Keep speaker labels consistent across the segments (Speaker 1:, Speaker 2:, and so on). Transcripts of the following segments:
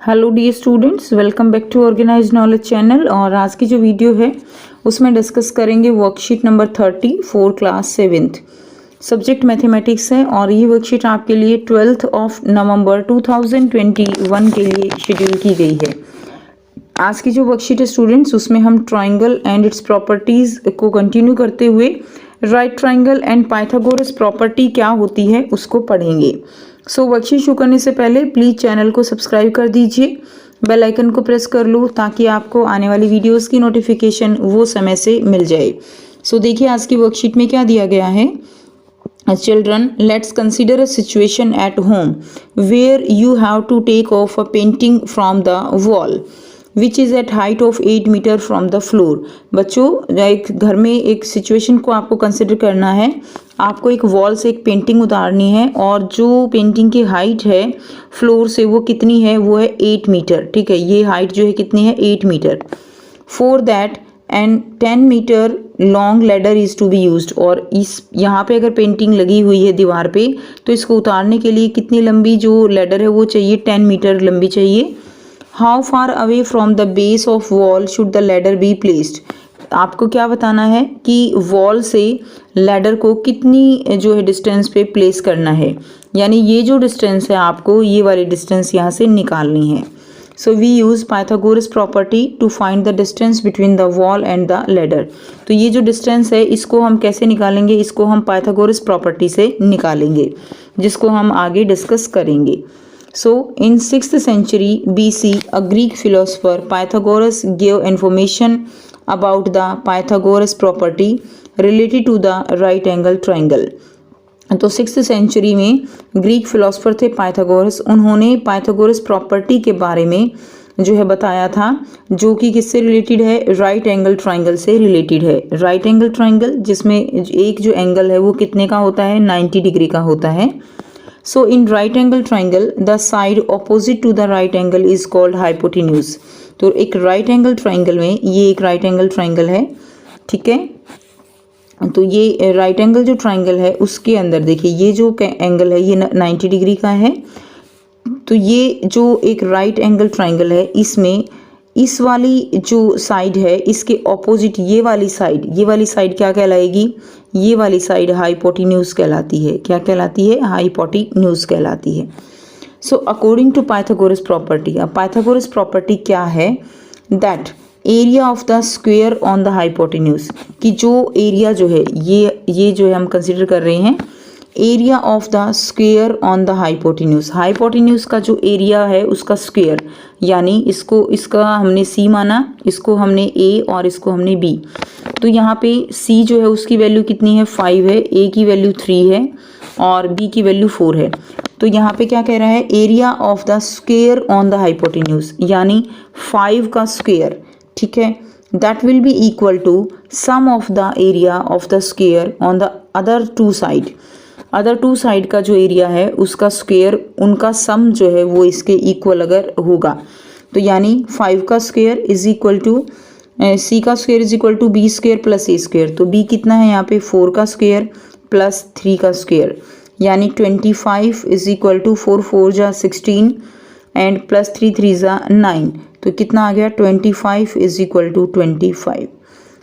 Speaker 1: Hello dear students, welcome back to organised knowledge channel. और आज की जो वीडियो है उसमें डिस्कस करेंगे worksheet number 30 for class 7th। Subject mathematics है और ये वर्कशीट आपके लिए 12 नवंबर 2021 के लिए शेड्यूल की गई है। आज की जो वर्कशीट है स्टूडेंट्स, उसमें हम ट्राइंगल एंड इट्स प्रॉपर्टीज को कंटिन्यू करते हुए right triangle and Pythagoras property क्या होती है उसको पढ़ेंगे। सो वर्कशीट शुरू करने से पहले प्लीज चैनल को सब्सक्राइब कर दीजिए, बेल आइकन को प्रेस कर लो ताकि आपको आने वाली वीडियोस की नोटिफिकेशन वो समय से मिल जाए। सो देखिए आज की वर्कशीट में क्या दिया गया है। Children, let's consider a situation at home where you have to take off a painting from the wall which is at height of 8 metre from the floor। बच्चों, एक घर में एक सिचुएशन को आपको कंसिडर करना है। आपको एक वॉल से एक पेंटिंग उतारनी है और जो पेंटिंग की हाइट है फ्लोर से वो कितनी है, वो है 8 मीटर। ठीक है, ये हाइट जो है कितनी है, 8 metre. For that and 10 metre long ladder is to be used. और इस यहाँ पे अगर पेंटिंग लगी हुई है दीवार पे तो इसको उतारने के लिए कितनी लंबी जो लेडर है वो चाहिए, 10 मीटर लंबी चाहिए। How far away from the base of wall should the ladder be placed. आपको क्या बताना है कि वॉल से लेडर को कितनी जो है डिस्टेंस पे प्लेस करना है, यानी ये जो डिस्टेंस है आपको ये वाली डिस्टेंस यहाँ से निकालनी है। So we use Pythagoras property to find the distance between the wall and the ladder. तो ये जो डिस्टेंस है इसको हम कैसे निकालेंगे, इसको हम पाइथागोरस प्रॉपर्टी से निकालेंगे, जिसको हम आगे डिस्कस करेंगे। So, in 6th century BC, a Greek philosopher Pythagoras gave information about the Pythagoras property related to the right angle triangle। तो 6th सेंचुरी में ग्रीक फिलोसफर थे पाइथागोरस, उन्होंने पाइथागोरस प्रॉपर्टी के बारे में जो है बताया था, जो कि किससे रिलेटेड है, राइट एंगल ट्राइंगल से रिलेटेड है। राइट एंगल ट्राइंगल जिसमें एक जो एंगल है वो कितने का होता है, 90 डिग्री का होता है। So in right angle triangle, the side opposite to the right angle is called hypotenuse। तो एक right angle triangle में, ये एक right angle triangle है, ठीक है। तो ये right angle जो triangle है उसके अंदर देखिए ये जो एंगल है ये 90 डिग्री का है। तो ये जो एक right angle triangle है इसमें इस वाली जो साइड है इसके ऑपोजिट ये वाली साइड क्या कहलाएगी, ये वाली साइड हाइपोटेन्यूज कहलाती है। क्या कहलाती है, हाइपोटेन्यूज कहलाती है। So according to Pythagoras property, अब पाइथागोरस प्रॉपर्टी क्या है, that area of the square on the hypotenuse, कि जो एरिया जो है ये जो है हम कंसिडर कर रहे हैं area of the square on the hypotenuse. Hypotenuse का जो एरिया है उसका स्क्वायर, यानी इसका हमने सी माना, इसको हमने ए और इसको हमने बी। तो यहाँ पे सी जो है उसकी वैल्यू कितनी है, 5 है, ए की वैल्यू 3 है और बी की वैल्यू 4 है। तो यहाँ पे क्या कह रहा है, area of the square on the hypotenuse, यानी 5 का स्क्वायर, ठीक है, that will be equal to sum of the area of the square on the other two side का जो एरिया है उसका स्क्वायर, उनका सम जो है वो इसके इक्वल अगर होगा। तो यानी 5 का square is equal to C का square is equal to B square plus A square. तो बी कितना है यहाँ पे, 4 का स्क्वायर प्लस 3 का स्क्वायर, यानी 25 इज इक्वल टू 4 4 जा 16 एंड प्लस 3 3 जा 9। तो कितना आ गया, 25 इज इक्वल टू 25।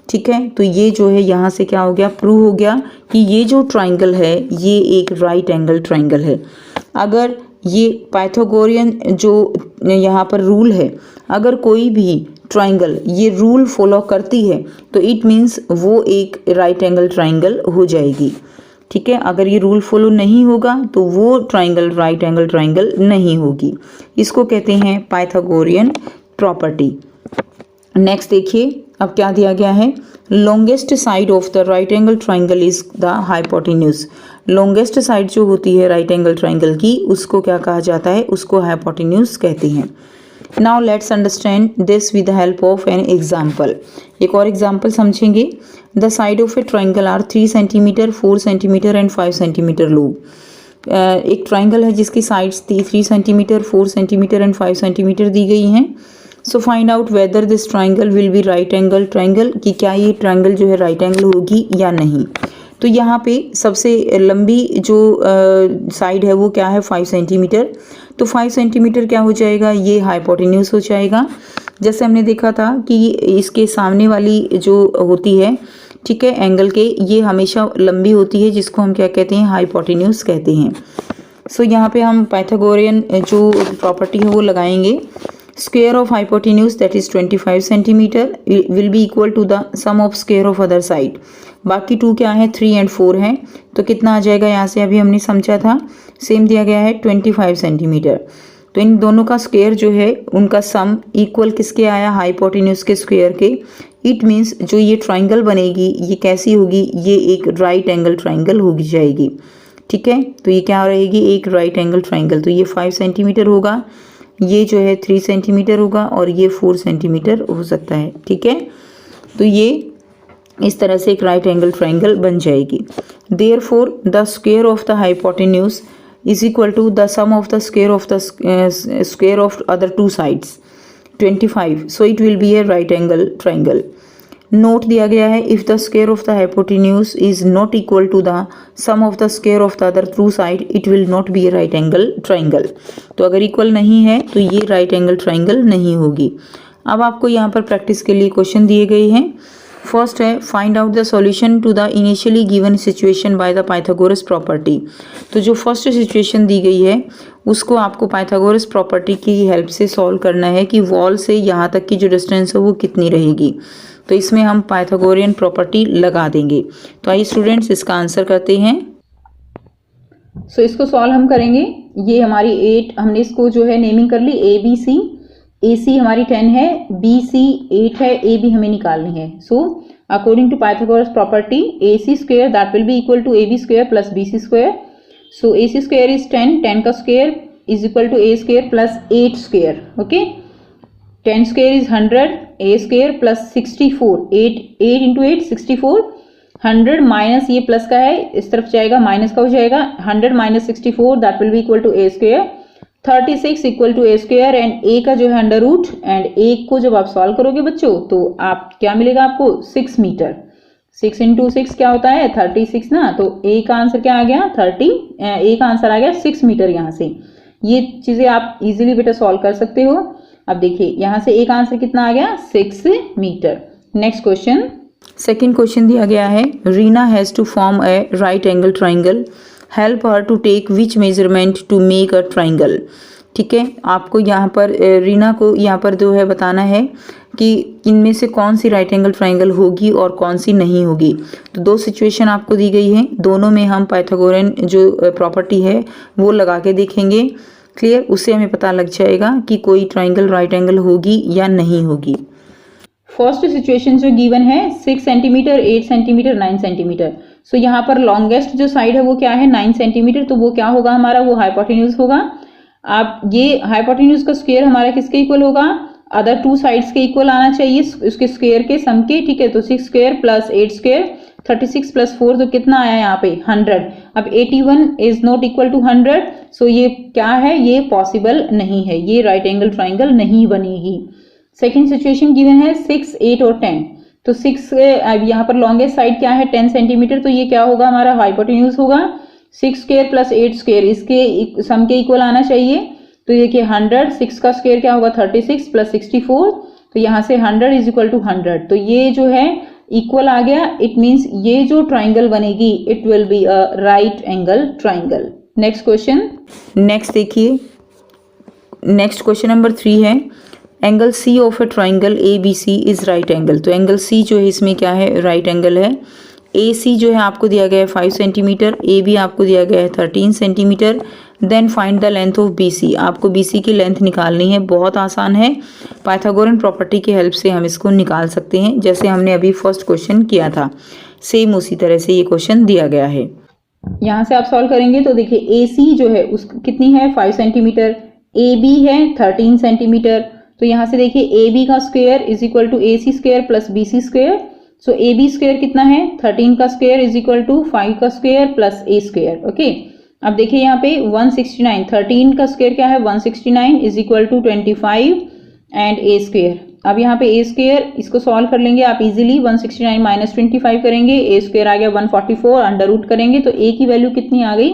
Speaker 1: ठीक है, तो ये जो है यहाँ से क्या हो गया, प्रूव हो गया कि ये जो ट्राइंगल है ये एक राइट एंगल ट्राइंगल है। अगर ये पाइथागोरियन जो यहाँ पर रूल है, अगर कोई भी ट्राइंगल ये रूल फॉलो करती है तो इट मीन्स वो एक राइट एंगल ट्राइंगल हो जाएगी। ठीक है, अगर ये रूल फॉलो नहीं होगा तो वो ट्राइंगल राइट एंगल ट्राइंगल नहीं होगी। इसको कहते हैं पाइथागोरियन प्रॉपर्टी। नेक्स्ट देखिए अब क्या दिया गया है, longest side of the right angle triangle is the hypotenuse. Longest side जो होती है राइट एंगल ट्राइंगल की उसको क्या कहा जाता है, उसको हाइपोटेन्यूज कहते हैं। Now let's understand this with the help of an example. एक और एग्जाम्पल समझेंगे। The side of a triangle are 3 centimetre 4 centimetre and 5 centimetre long. एक ट्राइंगल है जिसकी sides 3 centimetre 4 centimetre and 5 centimetre दी गई हैं। So find out whether this triangle will be right angle triangle, कि क्या ये ट्राइंगल जो है राइट एंगल होगी या नहीं। तो यहाँ पे सबसे लंबी जो साइड है वो क्या है, 5 सेंटीमीटर। तो 5 सेंटीमीटर क्या हो जाएगा, ये हाइपोटेन्यूज हो जाएगा। जैसे हमने देखा था कि इसके सामने वाली जो होती है, ठीक है, एंगल के, ये हमेशा लंबी होती है, जिसको हम क्या कहते हैं, हाइपोटेन्यूज कहते हैं। सो यहाँ पे हम पाइथागोरियन जो प्रॉपर्टी है वो लगाएंगे। Square of hypotenuse that is 25 centimetre will be equal to the sum of square of other side. बाकी 2 क्या है, 3 एंड 4 है, तो कितना आ जाएगा यहाँ से, अभी हमने समझा था, सेम दिया गया है 25 सेंटीमीटर। तो इन दोनों का स्क्वायर जो है उनका सम इक्वल किसके आया, हाइपोटेन्यूज के स्क्वायर के। इट मीन्स जो ये ट्राइंगल बनेगी ये कैसी होगी, ये एक राइट एंगल ट्राइंगल होगी जाएगी, ठीक है। तो ये क्या रहेगी, एक राइट एंगल ट्राइंगल। तो ये 5 सेंटीमीटर होगा, ये जो है 3 सेंटीमीटर होगा और ये 4 सेंटीमीटर हो सकता है, ठीक है। तो ये इस तरह से एक राइट एंगल ट्राइंगल बन जाएगी। Therefore the square of the hypotenuse is equal to the sum of the square of other 2 sides 25, so it will be a right angle triangle. Note दिया गया है, if the square of the hypotenuse is not equal to the sum of the square of the other 2 side it will not be a right angle triangle. तो अगर equal नहीं है तो ये right angle triangle नहीं होगी। अब आपको यहाँ पर प्रैक्टिस के लिए क्वेश्चन दिए गए हैं। फर्स्ट है, find out the solution to the initially given situation by the Pythagoras property. तो जो फर्स्ट सिचुएशन दी गई है उसको आपको पाइथागोरस प्रॉपर्टी की हेल्प से सॉल्व करना है कि वॉल से यहाँ तक की जो डिस्टेंस है वो कितनी रहेगी। तो इसमें हम पाइथागोरियन प्रॉपर्टी लगा देंगे। तो आइए स्टूडेंट्स इसका आंसर करते हैं। सो इसको सॉल्व हम करेंगे। ये हमारी 8, हमने इसको जो है नेमिंग कर ली ABC। AC हमारी 10 है, BC 8 है, AB हमें निकालनी है। So according to Pythagoras property AC square that will be equal to AB square plus BC square. So AC square is 10, 10 का square is equal to A square plus 8 square, okay. 10 square is 100, A square plus 64, 8 into 8 64, 100 minus ये plus का है, इस तरफ जाएगा minus का हो जाएगा, 100 minus 64 that will be equal to A square. 36 equal to A square and A का जो है अंडर रूट, एंड A को जब आप सॉल्व करोगे बच्चों तो आप क्या मिलेगा आपको, 6 मीटर। 6 इंटू 6 क्या होता है, 36 ना। तो A का आंसर क्या आ गया, A का आंसर आ गया 6 मीटर। यहाँ से ये चीजें आप इजीली बेटा सॉल्व कर सकते हो। अब देखिए यहाँ से A का आंसर कितना आ गया, 6 metre. Next question, second question दिया गया है, Reena has to form a right angle triangle, help her to take which measurement to make a triangle. ठीक है, आपको यहाँ पर रीना को यहाँ पर जो है बताना है कि इनमें से कौन सी राइट एंगल ट्राइंगल होगी और कौन सी नहीं होगी। तो 2 सिचुएशन आपको दी गई है, दोनों में हम पाइथागोरियन जो प्रॉपर्टी है वो लगा के देखेंगे। क्लियर, उससे हमें पता लग जाएगा कि कोई ट्राइंगल राइट एंगल होगी या नहीं होगी। फर्स्ट सिचुएशन जो गिवन है 6 सेंटीमीटर, 8 सेंटीमीटर, 9 सेंटीमीटर। सो यहाँ पर लॉन्गेस्ट जो साइड है वो क्या है, 9 सेंटीमीटर। तो वो क्या होगा हमारा, वो हाइपोटेन्यूज होगा। आप ये हाइपोटेन्यूज का स्क्वायर हमारा किसके इक्वल होगा, अदर 2 साइड्स के इक्वल आना चाहिए, उसके स्क्वायर के सम के। ठीक है, तो 6 स्क्वायर प्लस 8 स्क्वायर, 36 प्लस 4 तो कितना आया यहाँ पे 100। अब 81 इज नॉट इक्वल टू 100, सो ये क्या है, ये पॉसिबल नहीं है, ये राइट एंगल ट्राइंगल नहीं बनेगी। सेकेंड सिचुएशन गिवन है 6, 8 और 10। तो 6 यहाँ पर लॉन्गेस्ट साइड क्या है 10 सेंटीमीटर, तो ये क्या होगा हमारा हाइपोटेन्यूज होगा। 6 स्क्वायर प्लस 8 स्क्वायर इसके सम के इक्वल आना चाहिए। तो देखिए 100, 6 का स्क्वायर क्या होगा 36 प्लस 64, तो यहाँ से 100 इज इक्वल टू 100। तो ये जो है इक्वल आ गया। इट मीन्स ये जो ट्राइंगल बनेगी it will be a right angle triangle. Next question, next देखिए, नेक्स्ट क्वेश्चन नंबर 3 है, angle C of a triangle A B C is right angle. तो एंगल सी जो है इसमें क्या है, राइट एंगल है। ए सी जो है आपको दिया गया है 5 सेंटीमीटर, ए बी आपको दिया गया है 13 centimetre. Then find the length of B C, आपको बी सी की लेंथ निकालनी है। बहुत आसान है, पाइथागोरियन प्रॉपर्टी की हेल्प से हम इसको निकाल सकते हैं, जैसे हमने अभी फर्स्ट क्वेश्चन किया था, सेम उसी तरह से ये क्वेश्चन दिया गया है। यहाँ से आप सॉल्व करेंगे तो देखिए ए सी जो है उस कितनी है 5 सेंटीमीटर, ए बी है 13 सेंटीमीटर। तो यहाँ से देखिए ए बी का square is equal to A C square plus B C square. So A B square कितना है 13 का स्क्वायर इज इक्वल टू 5 का square plus A square. Okay, अब देखिए यहाँ पे 169, 13 का स्क्वायर क्या है 169 is equal to 25 and A square. अब यहाँ पे ए स्क्वायर इसको सॉल्व कर लेंगे आप इजीली, 169 माइनस 25 करेंगे, ए स्क्वायर आ गया 144, अंडर रूट करेंगे तो ए की वैल्यू कितनी आ गई,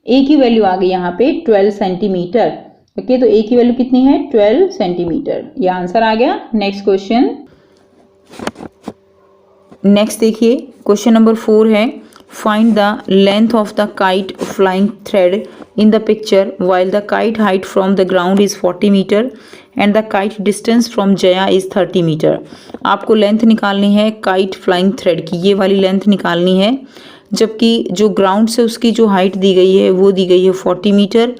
Speaker 1: ए की वैल्यू आ गई यहाँ पे 12 सेंटीमीटर। ओके, तो ए की वैल्यू कितनी है 12 सेंटीमीटर। ये आंसर आ गया। नेक्स्ट क्वेश्चन, नेक्स्ट देखिए क्वेश्चन नंबर 4 है, find the length of the kite flying thread in the picture while the kite height from the ground is 40 meter and the kite distance from Jaya is 30 meter। आपको length निकालनी है kite flying thread की, ये वाली length निकालनी है, जबकि जो ग्राउंड से उसकी जो हाइट दी गई है वो दी गई है 40 मीटर,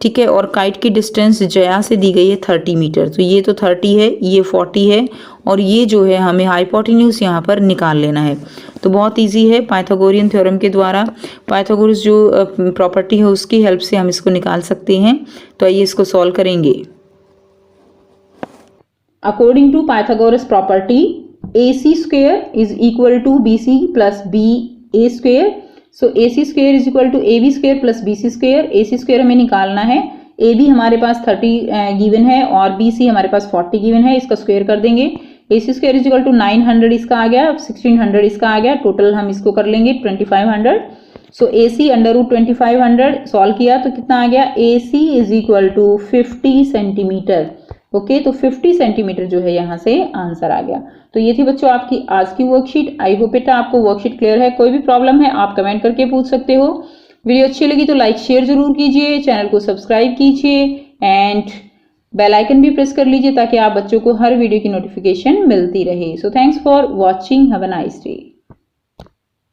Speaker 1: ठीक है, और काइट की डिस्टेंस जया से दी गई है 30 मीटर। तो ये तो 30 है, ये 40 है, और ये जो है हमें हाइपोटेन्यूज यहाँ पर निकाल लेना है। तो बहुत इजी है, पाइथागोरियन थ्योरम के द्वारा पाइथागोरस जो प्रॉपर्टी है उसकी हेल्प से हम इसको निकाल सकते हैं। तो आइए इसको सॉल्व करेंगे। According to Pythagoras property AC square is equal to BC plus BA square. So AC square is equal to AB square plus BC square. AC square हमें निकालना है, AB हमारे पास 30 गिवन है और BC हमारे पास 40 गिवन है, इसका स्क्वायर कर देंगे। AC square is equal to 900 इसका आ गया, 1600 इसका आ गया, टोटल हम इसको कर लेंगे 2500। So AC under root 2500 solve किया तो कितना आ गया, AC is equal to 50 centimetre. Okay, तो 50 सेंटीमीटर जो है यहाँ से आंसर आ गया। तो ये थी बच्चों आपकी आज की वर्कशीट। आई होप बेटा आपको वर्कशीट क्लियर है। कोई भी प्रॉब्लम है आप कमेंट करके पूछ सकते हो। वीडियो अच्छी लगी तो लाइक शेयर जरूर कीजिए, चैनल को सब्सक्राइब कीजिए एंड बेल आइकन भी प्रेस कर लीजिए ताकि आप बच्चों को हर वीडियो की नोटिफिकेशन मिलती रहे। So thanks for watching, have a nice day.